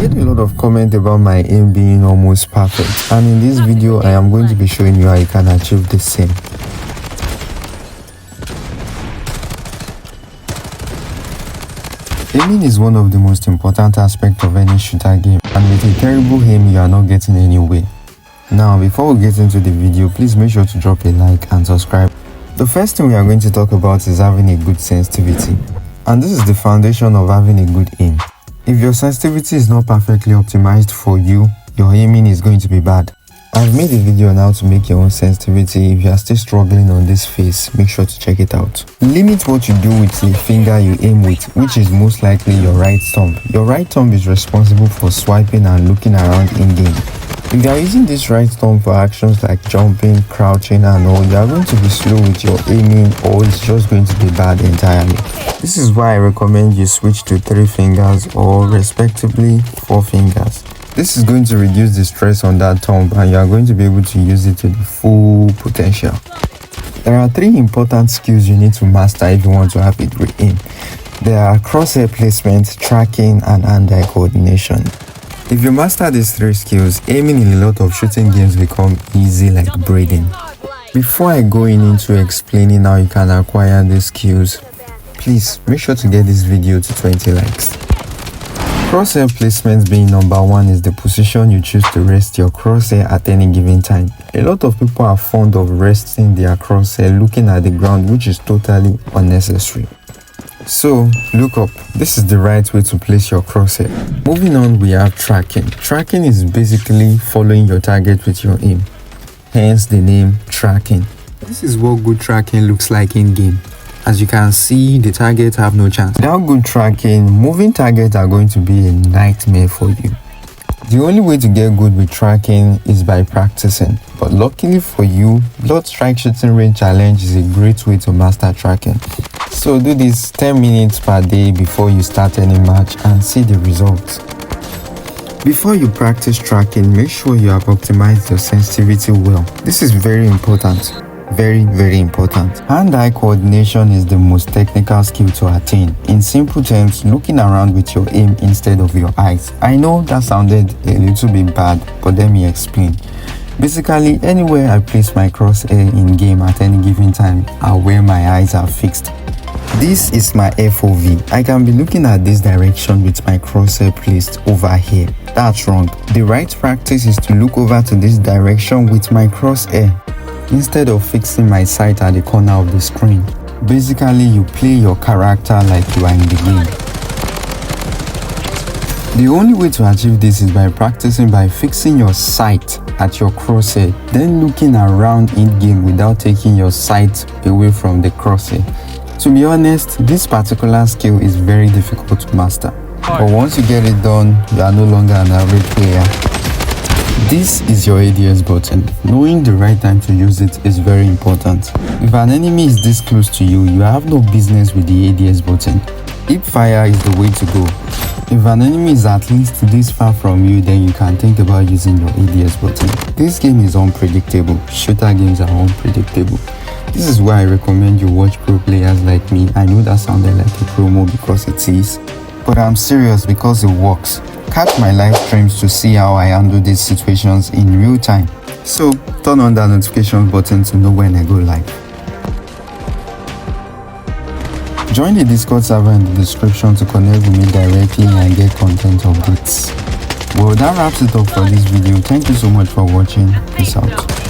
get a lot of comments about my aim being almost perfect, and in this video I am going to be showing you how you can achieve the same. Aiming is one of the most important aspects of any shooter game, and with a terrible aim you are not getting anywhere. Now before we get into the video, please make sure to drop a like and subscribe. The first thing we are going to talk about is having a good sensitivity, and this is the foundation of having a good aim. If your sensitivity is not perfectly optimized for you, your aiming is going to be bad. I've made a video on how to make your own sensitivity. If you are still struggling on this phase, make sure to check it out. Limit what you do with the finger you aim with, which is most likely your right thumb. Your right thumb is responsible for swiping and looking around in-game. If you are using this right thumb for actions like jumping, crouching and all, you are going to be slow with your aiming, or it's just going to be bad entirely. This is why I recommend you switch to 3 fingers or respectively 4 fingers. This is going to reduce the stress on that thumb and you are going to be able to use it to the full potential. There are 3 important skills you need to master if you want to have a great aim. There are crosshair placement, tracking and hand-eye coordination. If you master these 3 skills, aiming in a lot of shooting games become easy like breathing. Before I go into explaining how you can acquire these skills, please make sure to get this video to 20 likes. Crosshair placement being number 1 is the position you choose to rest your crosshair at any given time. A lot of people are fond of resting their crosshair looking at the ground, which is totally unnecessary. So look up. This is the right way to place your crosshair. Moving on, we have tracking. Tracking is basically following your target with your aim, hence the name tracking. This is what good tracking looks like in game. As you can see, the targets have no chance. Without good tracking, moving targets are going to be a nightmare for you. The only way to get good with tracking is by practicing, but luckily for you, Bloodstrike shooting range challenge is a great way to master tracking. So do this 10 minutes per day before you start any match and see the results. Before you practice tracking, make sure you have optimized your sensitivity well. This is very important. Very important. Hand-eye coordination is the most technical skill to attain. In simple terms, looking around with your aim instead of your eyes. I know that sounded a little bit bad, but let me explain. Basically, anywhere I place my crosshair in game at any given time are where my eyes are fixed. This is my FOV. I can be looking at this direction with my crosshair placed over here. That's wrong. The right practice is to look over to this direction with my crosshair, instead of fixing my sight at the corner of the screen. Basically, you play your character like you are in the game. The only way to achieve this is by practicing by fixing your sight at your crosshair, then looking around in-game without taking your sight away from the crosshair. To be honest, this particular skill is very difficult to master, but once you get it done, you are no longer an average player. This is your ADS button. Knowing the right time to use it is very important. If an enemy is this close to you, you have no business with the ADS button. Hip fire is the way to go. If an enemy is at least this far from you, then you can think about using your ADS button. This game is unpredictable. Shooter games are unpredictable. This is why I recommend you watch pro players like me. I know that sounded like a promo because it is, but I'm serious because it works. Catch my live streams to see how I handle these situations in real time. So turn on that notification button to know when I go live. Join the Discord server in the description to connect with me directly and get content updates. Well, that wraps it up for this video. Thank you so much for watching. Peace out.